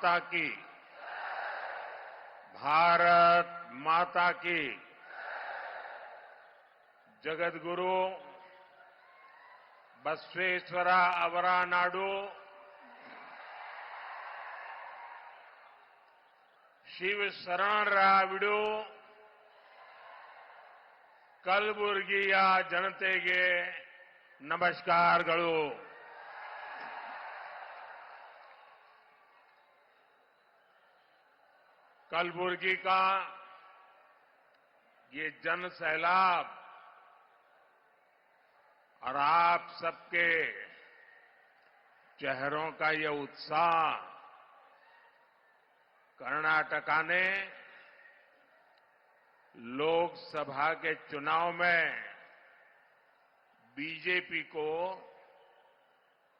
माता की, भारत माता की। जगद्गुरु बसवेश्वर अवरा नाडू शिव ಶರಣರಾವಿಡು ಕಲಬುರಗಿಯ ಜನತೆಗೆ नमस्कारಗಳು। कलबुर्गी का ये जन सैलाब और आप सबके चेहरों का ये उत्साह कर्नाटका ने लोकसभा के चुनाव में बीजेपी को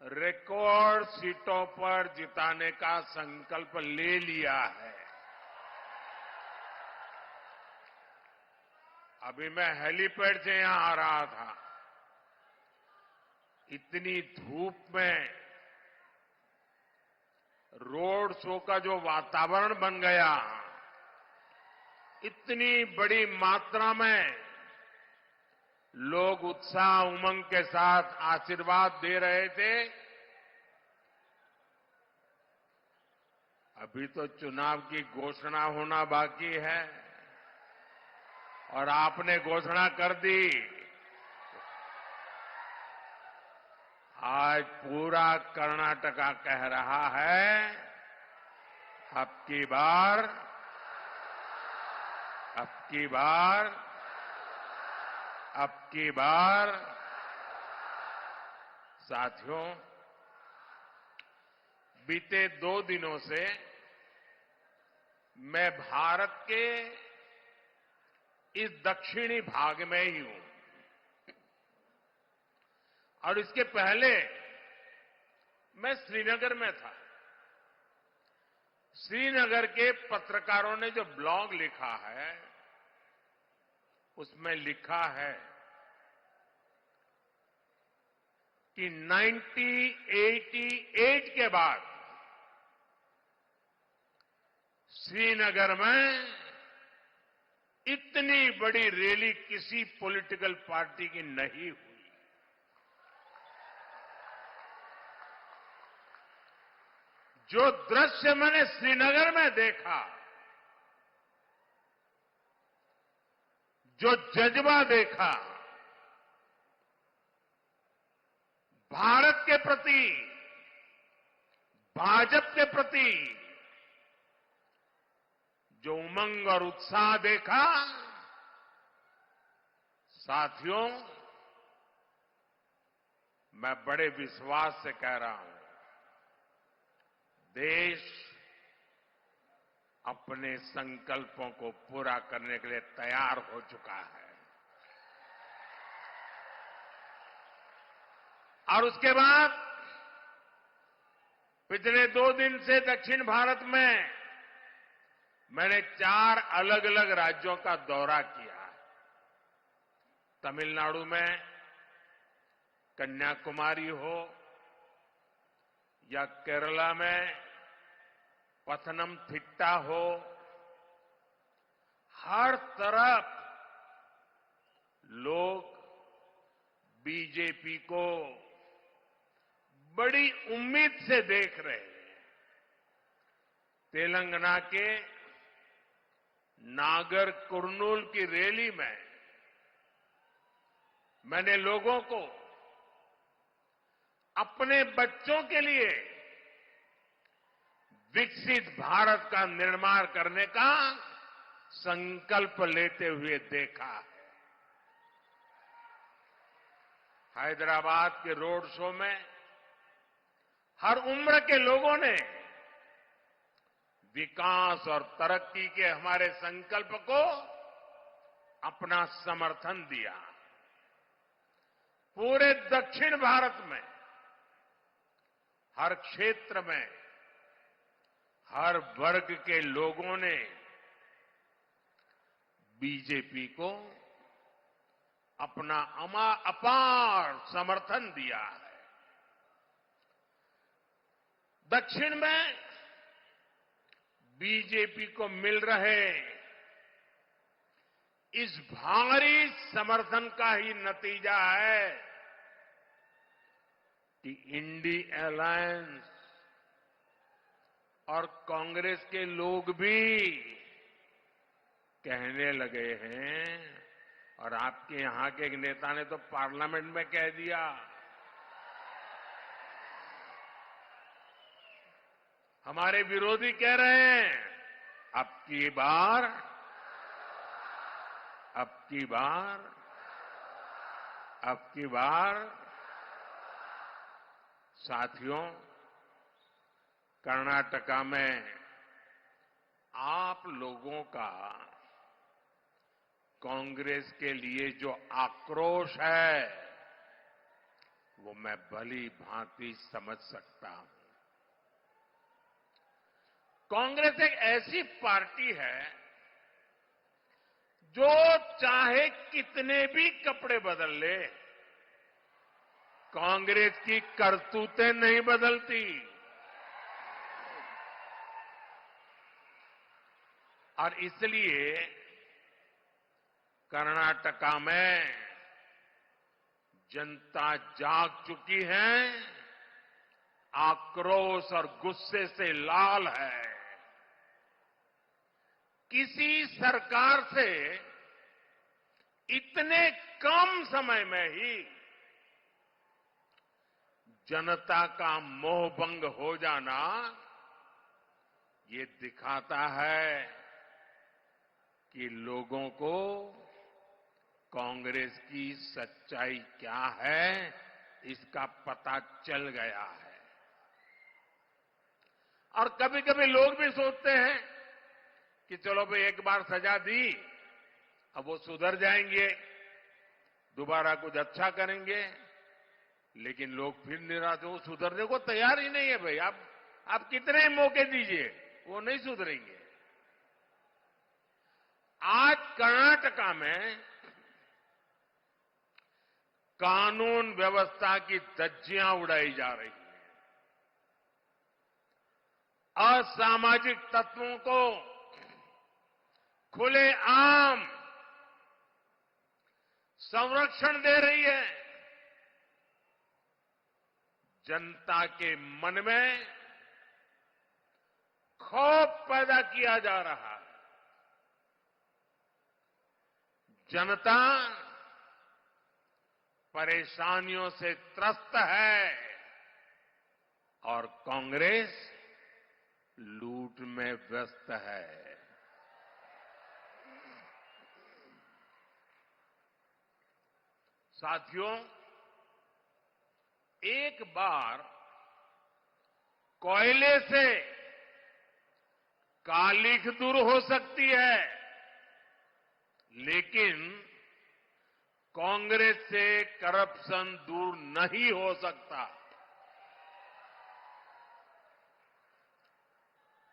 रिकॉर्ड सीटों पर जिताने का संकल्प ले लिया है। अभी मैं हेलीपैड से यहां आ रहा था। इतनी धूप में रोड शो का जो वातावरण बन गया, इतनी बड़ी मात्रा में लोग उत्साह उमंग के साथ आशीर्वाद दे रहे थे। अभी तो चुनाव की घोषणा होना बाकी है और आपने घोषणा कर दी। आज पूरा कर्नाटका कह रहा है अब की बार साथियों, बीते 2 दिनों से मैं भारत के इस दक्षिणी भाग में ही हूं और इसके पहले मैं श्रीनगर में था। श्रीनगर के पत्रकारों ने जो ब्लॉग लिखा है उसमें लिखा है कि 1988 के बाद श्रीनगर में इतनी बड़ी रैली किसी पॉलिटिकल पार्टी की नहीं हुई। जो दृश्य मैंने श्रीनगर में देखा, जो जज्बा देखा, भारत के प्रति, भाजपा के प्रति जो उमंग और उत्साह देखा, साथियों, मैं बड़े विश्वास से कह रहा हूं, देश अपने संकल्पों को पूरा करने के लिए तैयार हो चुका है। और उसके बाद पिछले 2 दिन से दक्षिण भारत में मैंने 4 अलग अलग राज्यों का दौरा किया है। तमिलनाडु में कन्याकुमारी हो या केरला में पथनमथिट्टा हो, हर तरफ लोग बीजेपी को बड़ी उम्मीद से देख रहे हैं। तेलंगाना के नागर कुर्नूल की रैली में मैंने लोगों को अपने बच्चों के लिए विकसित भारत का निर्माण करने का संकल्प लेते हुए देखा है। हैदराबाद के रोड शो में हर उम्र के लोगों ने विकास और तरक्की के हमारे संकल्प को अपना समर्थन दिया। पूरे दक्षिण भारत में हर क्षेत्र में हर वर्ग के लोगों ने बीजेपी को अपना अपार समर्थन दिया है। दक्षिण में बीजेपी को मिल रहे इस भारी समर्थन का ही नतीजा है कि इंडी अलायंस और कांग्रेस के लोग भी कहने लगे हैं, और आपके यहां के एक नेता ने तो पार्लियामेंट में कह दिया, हमारे विरोधी कह रहे हैं अब की बार साथियों, कर्नाटका में आप लोगों का कांग्रेस के लिए जो आक्रोश है वो मैं भली भांति समझ सकता हूं। कांग्रेस एक ऐसी पार्टी है जो चाहे कितने भी कपड़े बदल ले, कांग्रेस की करतूतें नहीं बदलती। और इसलिए कर्नाटका में जनता जाग चुकी है, आक्रोश और गुस्से से लाल है। किसी सरकार से इतने कम समय में ही जनता का मोहभंग हो जाना ये दिखाता है कि लोगों को कांग्रेस की सच्चाई क्या है इसका पता चल गया है। और कभी कभी लोग भी सोचते हैं कि चलो भाई एक बार सजा दी, अब वो सुधर जाएंगे, दोबारा कुछ अच्छा करेंगे। लेकिन लोग फिर निराश, वो सुधरने को तैयार ही नहीं है भाई। आप कितने मौके दीजिए, वो नहीं सुधरेंगे। आज कर्नाटका में कानून व्यवस्था की धज्जियां उड़ाई जा रही हैं। असामाजिक तत्वों को खुलेआम संरक्षण दे रही है। जनता के मन में खौफ पैदा किया जा रहा है। जनता परेशानियों से त्रस्त है और कांग्रेस लूट में व्यस्त है। साथियों, एक बार कोयले से कालिख दूर हो सकती है, लेकिन कांग्रेस से करप्शन दूर नहीं हो सकता।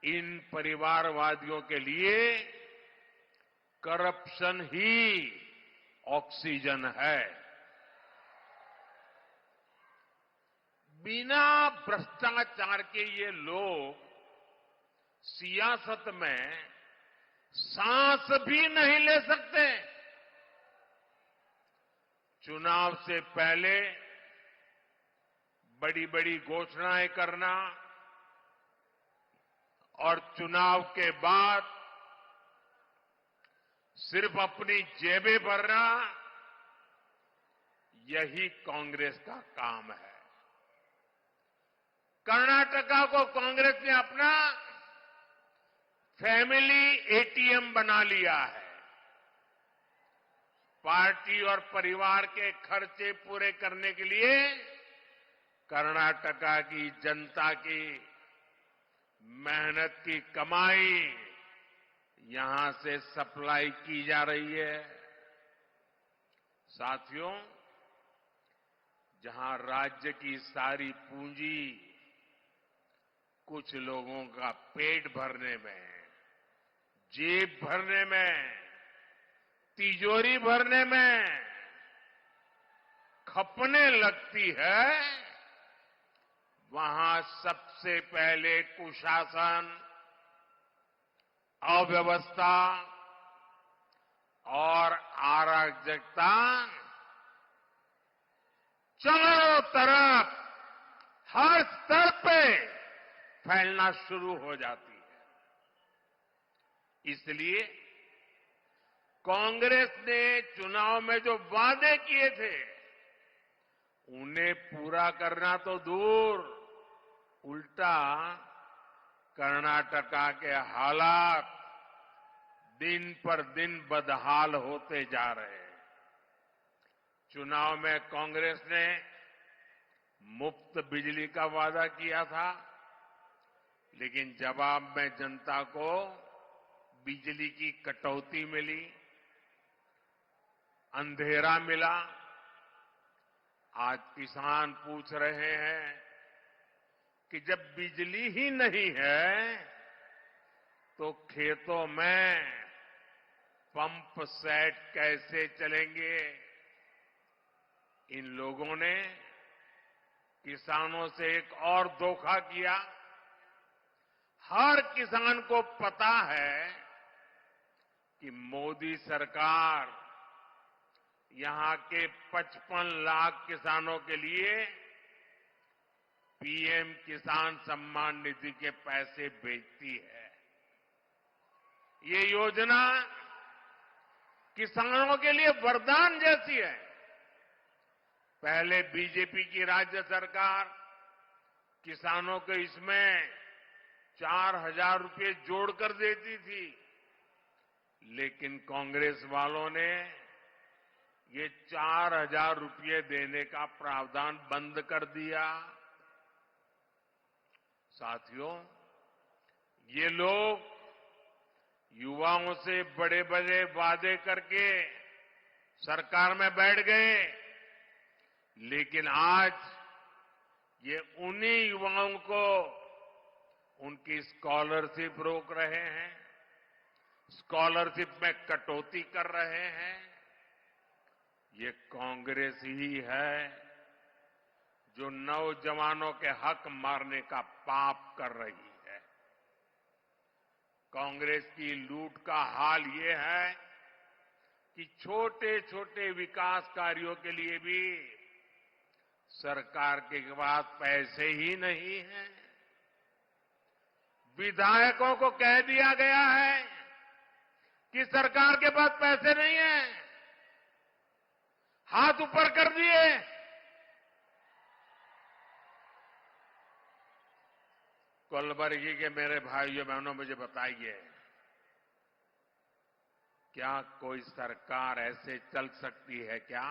इन परिवारवादियों के लिए करप्शन ही ऑक्सीजन है। बिना भ्रष्टाचार के ये लोग सियासत में सांस भी नहीं ले सकते। चुनाव से पहले बड़ी बड़ी घोषणाएं करना और चुनाव के बाद सिर्फ अपनी जेबें भरना, यही कांग्रेस का काम है। कर्नाटका को कांग्रेस ने अपना फैमिली एटीएम बना लिया है। पार्टी और परिवार के खर्चे पूरे करने के लिए कर्नाटका की जनता की मेहनत की कमाई यहां से सप्लाई की जा रही है। साथियों, जहां राज्य की सारी पूंजी कुछ लोगों का पेट भरने में, जेब भरने में, तिजोरी भरने में खपने लगती है, वहां सबसे पहले कुशासन, अव्यवस्था और अराजकता चारों तरफ हर स्तर पे फैलना शुरू हो जाती है। इसलिए कांग्रेस ने चुनाव में जो वादे किए थे उन्हें पूरा करना तो दूर, उल्टा कर्नाटका के हालात दिन पर दिन बदहाल होते जा रहे हैं। चुनाव में कांग्रेस ने मुफ्त बिजली का वादा किया था, लेकिन जवाब में जनता को बिजली की कटौती मिली, अंधेरा मिला। आज किसान पूछ रहे हैं कि जब बिजली ही नहीं है तो खेतों में पंप सेट कैसे चलेंगे। इन लोगों ने किसानों से एक और धोखा किया। हर किसान को पता है कि मोदी सरकार यहां के 55 लाख किसानों के लिए पीएम किसान सम्मान निधि के पैसे भेजती है। ये योजना किसानों के लिए वरदान जैसी है। पहले बीजेपी की राज्य सरकार किसानों को इसमें 4,000 रुपये जोड़कर देती थी, लेकिन कांग्रेस वालों ने ये 4,000 रुपये देने का प्रावधान बंद कर दिया। साथियों, ये लोग युवाओं से बड़े बड़े वादे करके सरकार में बैठ गए, लेकिन आज ये उन्हीं युवाओं को उनकी स्कॉलरशिप रोक रहे हैं, स्कॉलरशिप में कटौती कर रहे हैं। ये कांग्रेस ही है जो नौजवानों के हक मारने का पाप कर रही है। कांग्रेस की लूट का हाल ये है कि छोटे छोटे विकास कार्यों के लिए भी सरकार के पास पैसे ही नहीं हैं। विधायकों को कह दिया गया है कि सरकार के पास पैसे नहीं हैं, हाथ ऊपर कर दिए। कलबुर्गी के मेरे भाइयों बहनों, मुझे बताइए, क्या कोई सरकार ऐसे चल सकती है क्या?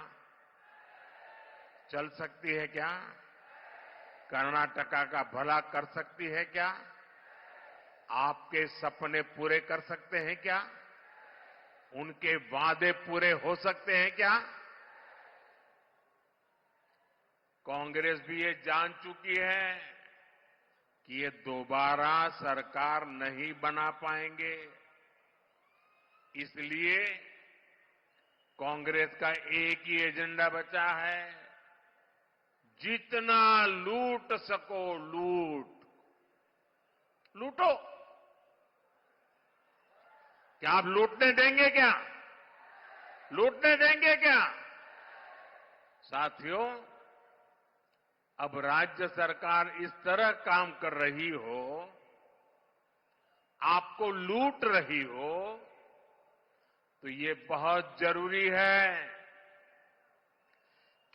चल सकती है क्या? कर्नाटका का भला कर सकती है क्या? आपके सपने पूरे कर सकते हैं क्या? उनके वादे पूरे हो सकते हैं क्या? कांग्रेस भी ये जान चुकी है कि ये दोबारा सरकार नहीं बना पाएंगे। इसलिए कांग्रेस का एक ही एजेंडा बचा है, जितना लूट सको लूटो। क्या आप लूटने देंगे क्या? लूटने देंगे क्या? साथियों, अब राज्य सरकार इस तरह काम कर रही हो, आपको लूट रही हो, तो ये बहुत जरूरी है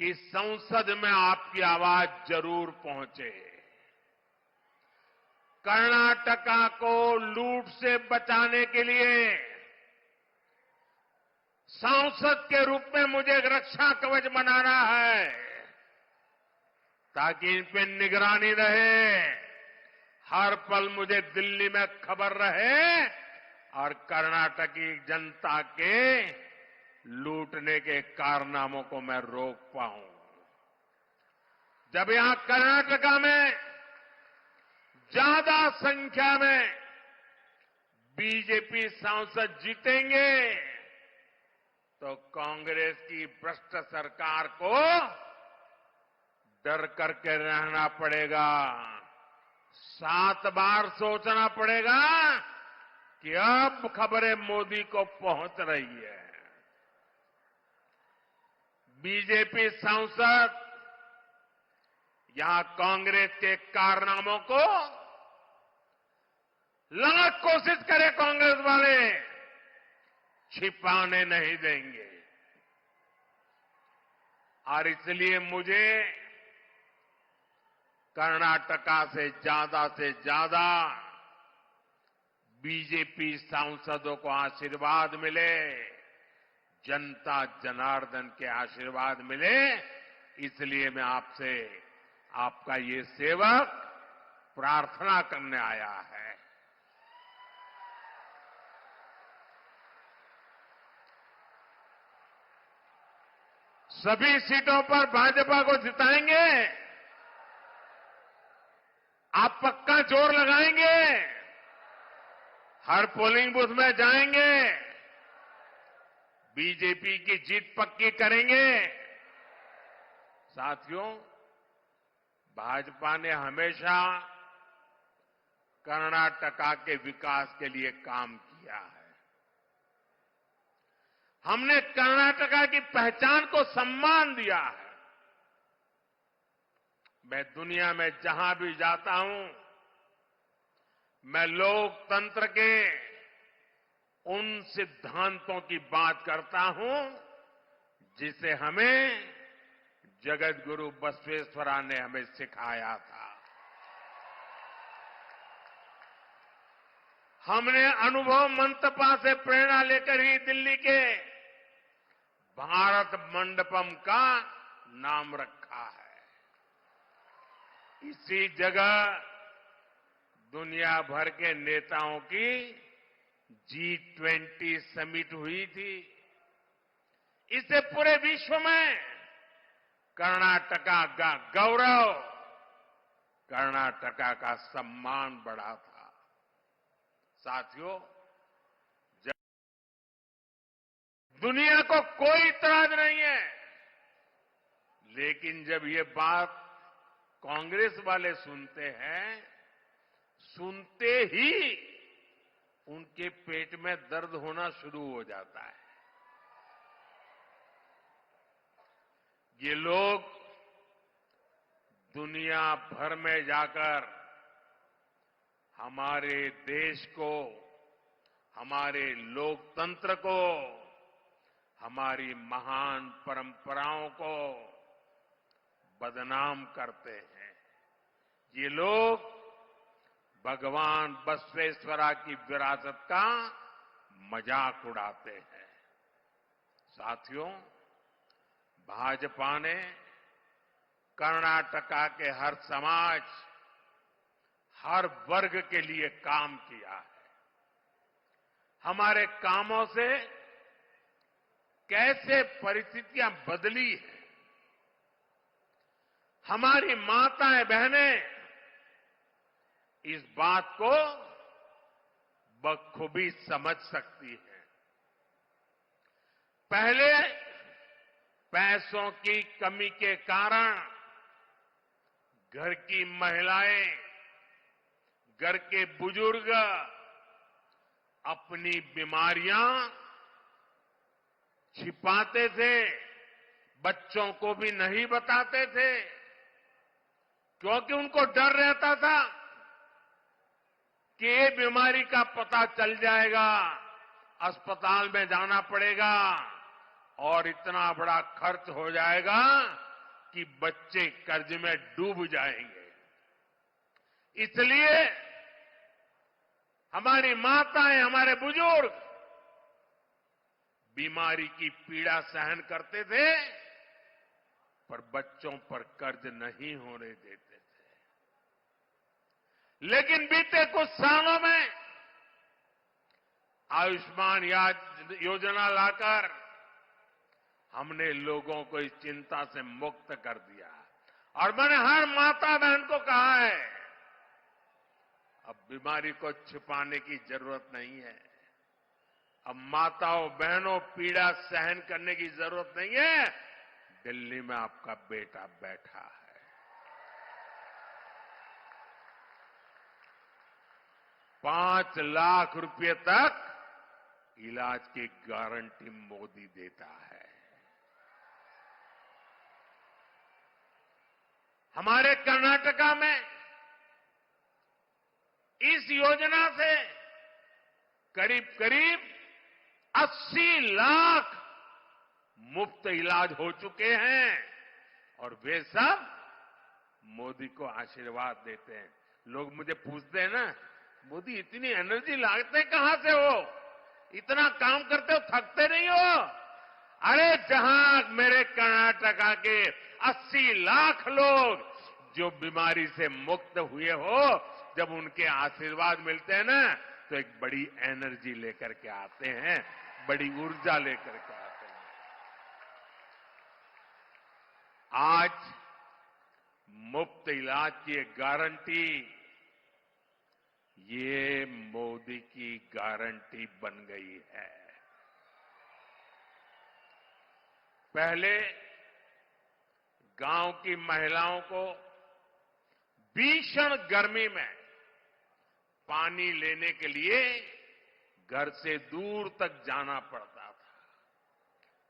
कि संसद में आपकी आवाज जरूर पहुंचे। कर्नाटका को लूट से बचाने के लिए सांसद के रूप में मुझे एक रक्षा कवच बनाना है, ताकि इन पे निगरानी रहे, हर पल मुझे दिल्ली में खबर रहे और कर्नाटक की जनता के लूटने के कारनामों को मैं रोक पाऊं। जब यहां कर्नाटका में ज्यादा संख्या में बीजेपी सांसद जीतेंगे तो कांग्रेस की भ्रष्ट सरकार को डर करके रहना पड़ेगा, 7 बार सोचना पड़ेगा कि अब खबरें मोदी को पहुंच रही है। बीजेपी सांसद यहां कांग्रेस के कारनामों को लाख कोशिश करे कांग्रेस वाले, छिपाने नहीं देंगे। और इसलिए मुझे कर्नाटका से ज्यादा बीजेपी सांसदों को आशीर्वाद मिले, जनता जनार्दन के आशीर्वाद मिले, इसलिए मैं आपसे, आपका ये सेवक प्रार्थना करने आया है। सभी सीटों पर भाजपा को जिताएंगे। आप पक्का जोर लगाएंगे, हर पोलिंग बूथ में जाएंगे, बीजेपी की जीत पक्की करेंगे। साथियों, भाजपा ने हमेशा कर्नाटका के विकास के लिए काम किया है। हमने कर्नाटका की पहचान को सम्मान दिया है। मैं दुनिया में जहां भी जाता हूं, मैं लोकतंत्र के उन सिद्धांतों की बात करता हूं जिसे हमें जगत गुरु बसवेश्वरा ने हमें सिखाया था। हमने अनुभव मंटपा से प्रेरणा लेकर ही दिल्ली के भारत मंडपम का नाम रखा है। इसी जगह दुनिया भर के नेताओं की G20 समिट हुई थी। इससे पूरे विश्व में कर्नाटका का गौरव, कर्नाटका का सम्मान बढ़ा था। साथियों, दुनिया को कोई इतराज नहीं है, लेकिन जब ये बात कांग्रेस वाले सुनते हैं, सुनते ही उनके पेट में दर्द होना शुरू हो जाता है। ये लोग दुनिया भर में जाकर हमारे देश को, हमारे लोकतंत्र को, हमारी महान परंपराओं को बदनाम करते हैं। ये लोग भगवान बसवेश्वरा की विरासत का मजाक उड़ाते हैं। साथियों, भाजपा ने कर्नाटका के हर समाज, हर वर्ग के लिए काम किया है। हमारे कामों से कैसे परिस्थितियां बदली हैं, हमारी माताएं बहनें इस बात को बखूबी समझ सकती हैं। पहले पैसों की कमी के कारण घर की महिलाएं, घर के बुजुर्ग अपनी बीमारियां छिपाते थे, बच्चों को भी नहीं बताते थे, क्योंकि उनको डर रहता था कि ये बीमारी का पता चल जाएगा, अस्पताल में जाना पड़ेगा और इतना बड़ा खर्च हो जाएगा कि बच्चे कर्ज में डूब जाएंगे। इसलिए हमारी माताएं, हमारे बुजुर्ग बीमारी की पीड़ा सहन करते थे, पर बच्चों पर कर्ज नहीं होने देते थे। लेकिन बीते कुछ सालों में आयुष्मान योजना लाकर हमने लोगों को इस चिंता से मुक्त कर दिया। और मैंने हर माता बहन को कहा है, अब बीमारी को छिपाने की जरूरत नहीं है। अब माताओं बहनों पीड़ा सहन करने की जरूरत नहीं है। दिल्ली में आपका बेटा बैठा है, 5 लाख रुपए तक इलाज की गारंटी मोदी देता है। हमारे कर्नाटका में इस योजना से करीब करीब 80 लाख मुफ्त इलाज हो चुके हैं और वे सब मोदी को आशीर्वाद देते हैं। लोग मुझे पूछते हैं ना, मोदी इतनी एनर्जी लाते कहां से हो, इतना काम करते हो, थकते नहीं हो? अरे जहां मेरे कर्नाटका के 80 लाख लोग जो बीमारी से मुक्त हुए हो, जब उनके आशीर्वाद मिलते हैं ना, तो एक बड़ी एनर्जी लेकर के आते हैं, बड़ी ऊर्जा लेकर के आते हैं। आज मुफ्त इलाज की एक गारंटी, ये मोदी की गारंटी बन गई है। पहले गांव की महिलाओं को भीषण गर्मी में पानी लेने के लिए घर से दूर तक जाना पड़ता था,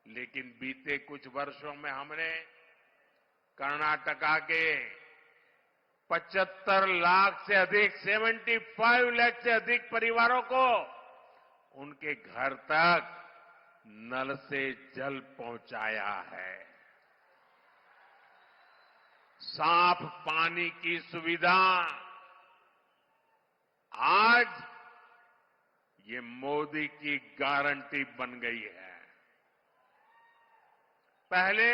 लेकिन बीते कुछ वर्षों में हमने कर्नाटका के 75 लाख से अधिक 75 लाख से अधिक परिवारों को उनके घर तक नल से जल पहुंचाया है। साफ पानी की सुविधा आज ये मोदी की गारंटी बन गई है। पहले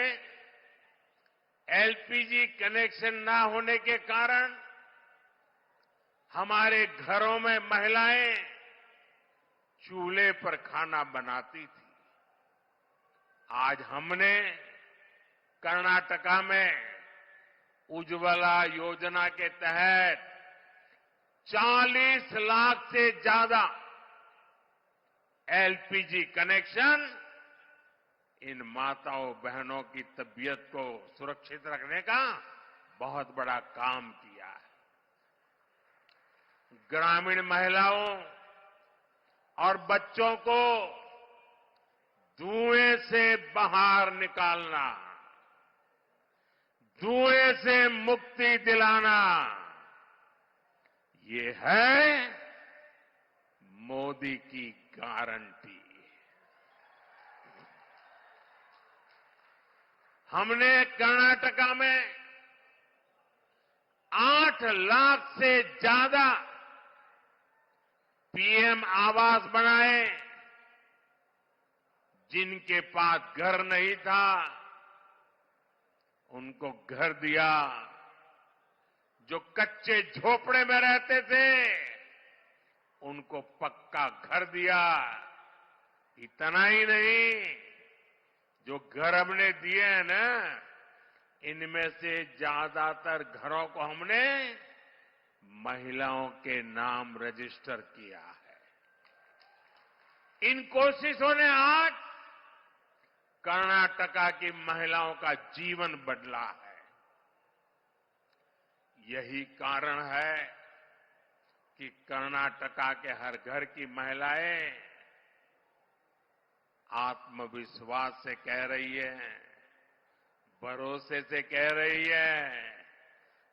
एलपीजी कनेक्शन ना होने के कारण हमारे घरों में महिलाएं चूल्हे पर खाना बनाती थी। आज हमने कर्नाटका में उज्ज्वला योजना के तहत 40 लाख से ज्यादा एलपीजी कनेक्शन इन माताओं बहनों की तबीयत को सुरक्षित रखने का बहुत बड़ा काम किया है। ग्रामीण महिलाओं और बच्चों को धुएं से बाहर निकालना, धुएं से मुक्ति दिलाना, ये है मोदी की गारंटी। हमने कर्नाटका में 8 लाख से ज्यादा पीएम आवास बनाए। जिनके पास घर नहीं था उनको घर दिया, जो कच्चे झोपड़े में रहते थे उनको पक्का घर दिया। इतना ही नहीं, जो घर हमने दिए हैं ना, इनमें से ज्यादातर घरों को हमने महिलाओं के नाम रजिस्टर किया है। इन कोशिशों ने आज कर्नाटका की महिलाओं का जीवन बदला है। यही कारण है कि कर्नाटका के हर घर की महिलाएं आत्मविश्वास से कह रही है, भरोसे से कह रही है,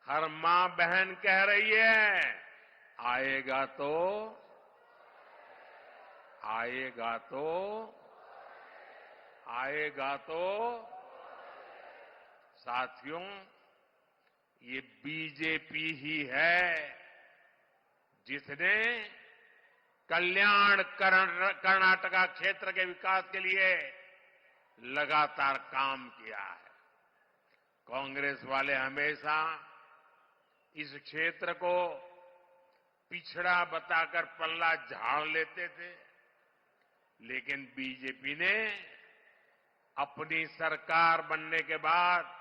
हर मां बहन कह रही है, आएगा तो आएगा तो आएगा तो। साथियों, ये बीजेपी ही है जिसने कल्याण कर्नाटका क्षेत्र के विकास के लिए लगातार काम किया है। कांग्रेस वाले हमेशा इस क्षेत्र को पिछड़ा बताकर पल्ला झाड़ लेते थे, लेकिन बीजेपी ने अपनी सरकार बनने के बाद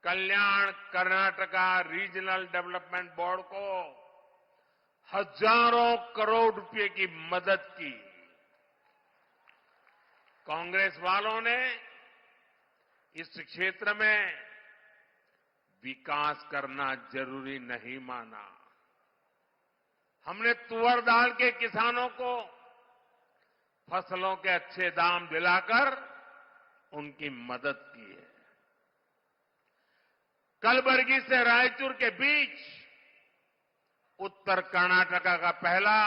कल्याण कर्नाटका रीजनल डेवलपमेंट बोर्ड को हजारों करोड़ रुपए की मदद की। कांग्रेस वालों ने इस क्षेत्र में विकास करना जरूरी नहीं माना। हमने तुअर दाल के किसानों को फसलों के अच्छे दाम दिलाकर उनकी मदद की है। कलबुर्गी से रायचूर के बीच उत्तर कर्नाटका का पहला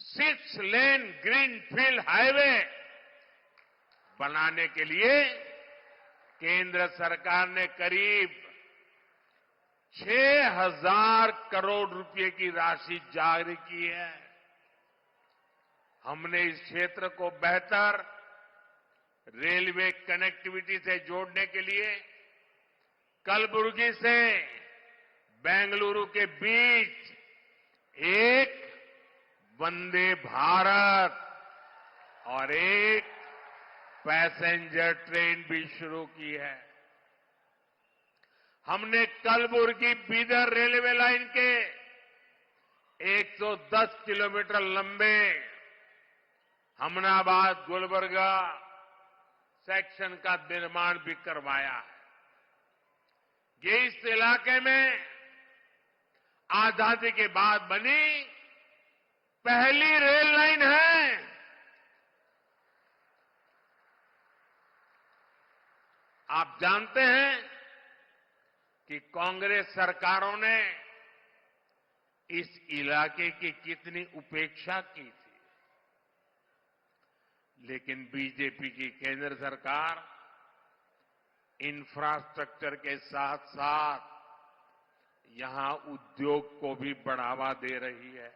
6 लेन ग्रीनफील्ड हाईवे बनाने के लिए केंद्र सरकार ने करीब 6,000 करोड़ रुपए की राशि जारी की है। हमने इस क्षेत्र को बेहतर रेलवे कनेक्टिविटी से जोड़ने के लिए कलबुर्गी से बेंगलुरु के बीच एक वंदे भारत और एक पैसेंजर ट्रेन भी शुरू की है। हमने कलबुर्गी बीदर रेलवे लाइन के 110 किलोमीटर लंबे हमनाबाद गुलबर्गा सेक्शन का निर्माण भी करवाया है। ये इस इलाके में आजादी के बाद बनी पहली रेल लाइन है। आप जानते हैं कि कांग्रेस सरकारों ने इस इलाके की कितनी उपेक्षा की थी, लेकिन बीजेपी की केंद्र सरकार इंफ्रास्ट्रक्चर के साथ साथ यहां उद्योग को भी बढ़ावा दे रही है।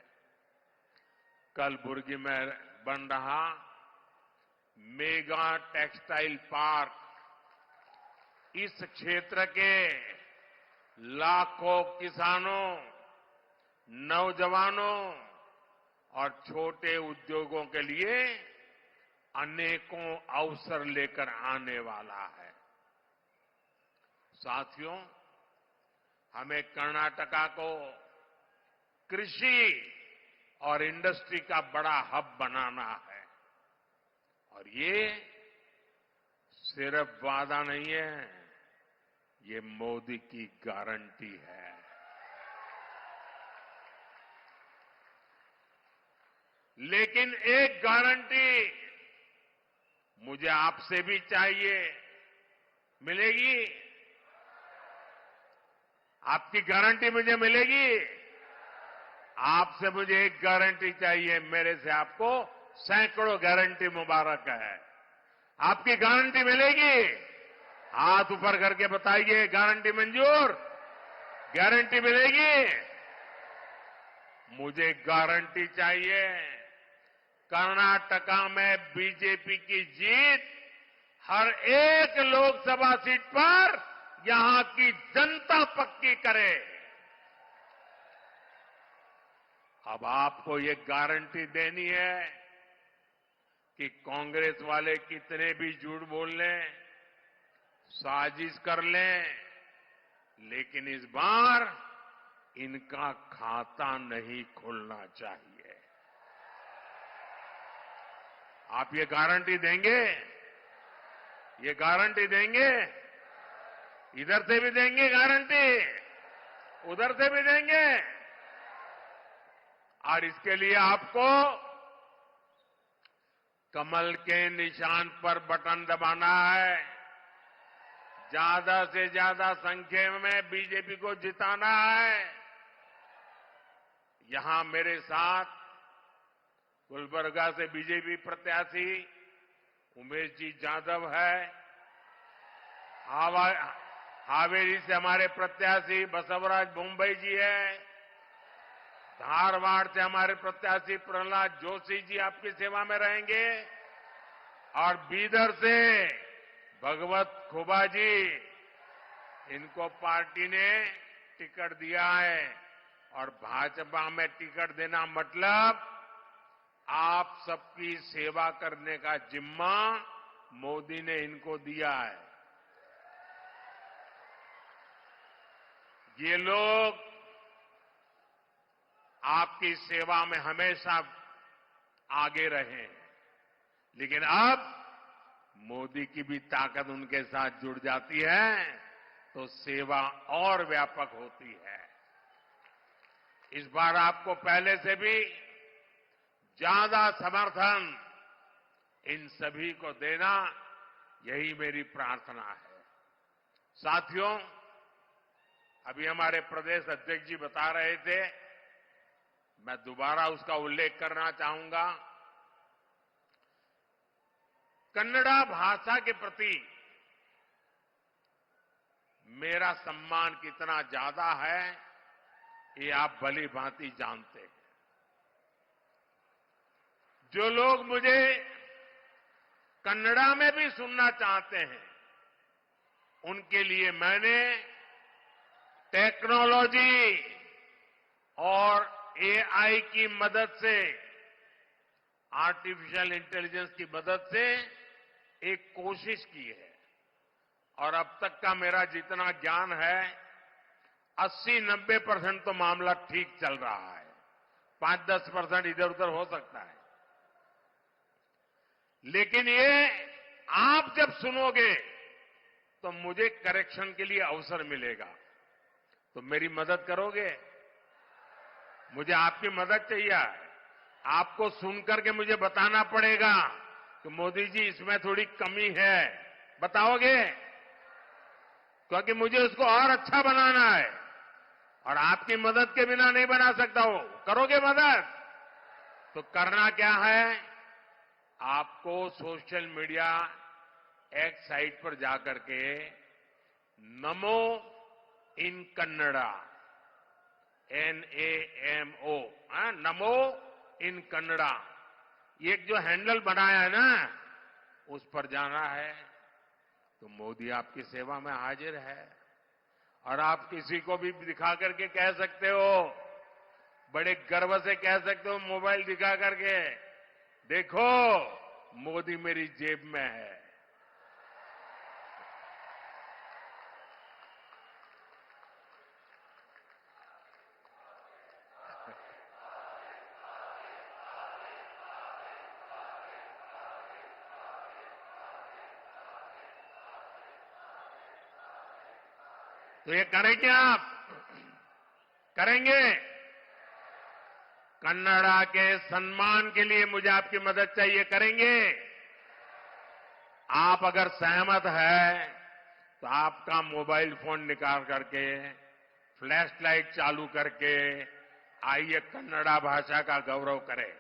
कलबुर्गी में बन रहा मेगा टेक्सटाइल पार्क इस क्षेत्र के लाखों किसानों, नौजवानों और छोटे उद्योगों के लिए अनेकों अवसर लेकर आने वाला है। साथियों, हमें कर्नाटका को कृषि और इंडस्ट्री का बड़ा हब बनाना है और ये सिर्फ वादा नहीं है, ये मोदी की गारंटी है। लेकिन एक गारंटी मुझे आपसे भी चाहिए, मिलेगी? आपकी गारंटी मुझे मिलेगी? आपसे मुझे एक गारंटी चाहिए, मेरे से आपको सैकड़ों गारंटी मुबारक है। आपकी गारंटी मिलेगी? हाथ ऊपर करके बताइए, गारंटी मंजूर? गारंटी मिलेगी? मुझे गारंटी चाहिए। कर्नाटका में बीजेपी की जीत हर एक लोकसभा सीट पर यहां की जनता पक्की करे। अब आपको ये गारंटी देनी है कि कांग्रेस वाले कितने भी झूठ बोल लें, साजिश कर लें, लेकिन इस बार इनका खाता नहीं खुलना चाहिए। आप ये गारंटी देंगे? ये गारंटी देंगे? इधर से भी देंगे गारंटी, उधर से भी देंगे। और इसके लिए आपको कमल के निशान पर बटन दबाना है, ज्यादा से ज्यादा संख्या में बीजेपी को जिताना है। यहां मेरे साथ गुलबर्गा से बीजेपी प्रत्याशी उमेश जी जाधव है, हावेरी से हमारे प्रत्याशी बसवराज मुंबई जी है, धारवाड़ से हमारे प्रत्याशी प्रहलाद जोशी जी आपकी सेवा में रहेंगे और बीदर से भगवत खुबा जी, इनको पार्टी ने टिकट दिया है। और भाजपा में टिकट देना मतलब आप सबकी सेवा करने का जिम्मा मोदी ने इनको दिया है। ये लोग आपकी सेवा में हमेशा आगे रहे हैं, लेकिन अब मोदी की भी ताकत उनके साथ जुड़ जाती है तो सेवा और व्यापक होती है। इस बार आपको पहले से भी ज्यादा समर्थन इन सभी को देना, यही मेरी प्रार्थना है। साथियों, अभी हमारे प्रदेश अध्यक्ष जी बता रहे थे, मैं दोबारा उसका उल्लेख करना चाहूंगा। कन्नड़ा भाषा के प्रति मेरा सम्मान कितना ज्यादा है, ये आप भली भांति जानते हैं। जो लोग मुझे कन्नड़ा में भी सुनना चाहते हैं, उनके लिए मैंने टेक्नोलॉजी और एआई की मदद से, आर्टिफिशियल इंटेलिजेंस की मदद से एक कोशिश की है। और अब तक का मेरा जितना ज्ञान है, 80-90% तो मामला ठीक चल रहा है। 5-10% इधर उधर हो सकता है। लेकिन ये आप जब सुनोगे तो मुझे करेक्शन के लिए अवसर मिलेगा। तो मेरी मदद करोगे? मुझे आपकी मदद चाहिए। आपको सुनकर के मुझे बताना पड़ेगा कि मोदी जी इसमें थोड़ी कमी है। बताओगे? क्योंकि मुझे उसको और अच्छा बनाना है और आपकी मदद के बिना नहीं बना सकता हूं। करोगे मदद? तो करना क्या है, आपको सोशल मीडिया एक्स साइट पर जाकर के नमो इन कन्नड़ा, NAMO, नमो इन कन्नड़ा, ये जो हैंडल बनाया है ना, उस पर जाना है। तो मोदी आपकी सेवा में हाजिर है। और आप किसी को भी दिखा करके कह सकते हो, बड़े गर्व से कह सकते हो मोबाइल दिखा करके, देखो मोदी मेरी जेब में है। तो ये करेंगे आप? करेंगे? कन्नड़ा के सम्मान के लिए मुझे आपकी मदद चाहिए। करेंगे? आप अगर सहमत है तो आपका मोबाइल फोन निकाल करके, फ्लैश लाइट चालू करके आइए कन्नड़ा भाषा का गौरव करें।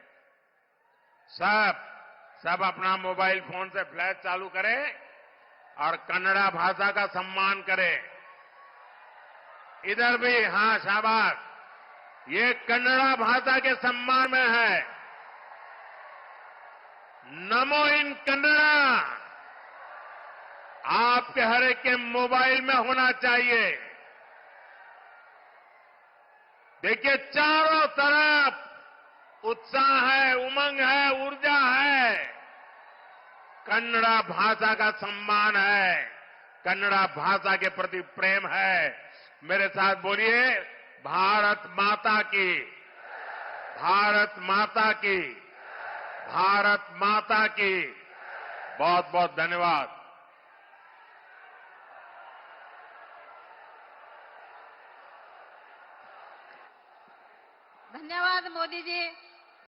सब अपना मोबाइल फोन से फ्लैश चालू करें और कन्नड़ा भाषा का सम्मान करें। इधर भी, हां, शाबाश। ये कन्नड़ा भाषा के सम्मान में है। नमो इन कन्नड़ा आपके हर एक के मोबाइल में होना चाहिए। देखिए, चारों तरफ उत्साह है, उमंग है, ऊर्जा है। कन्नड़ा भाषा का सम्मान है, कन्नड़ा भाषा के प्रति प्रेम है। मेरे साथ बोलिए, भारत माता की, भारत माता की, भारत माता की। बहुत बहुत धन्यवाद। धन्यवाद मोदी जी।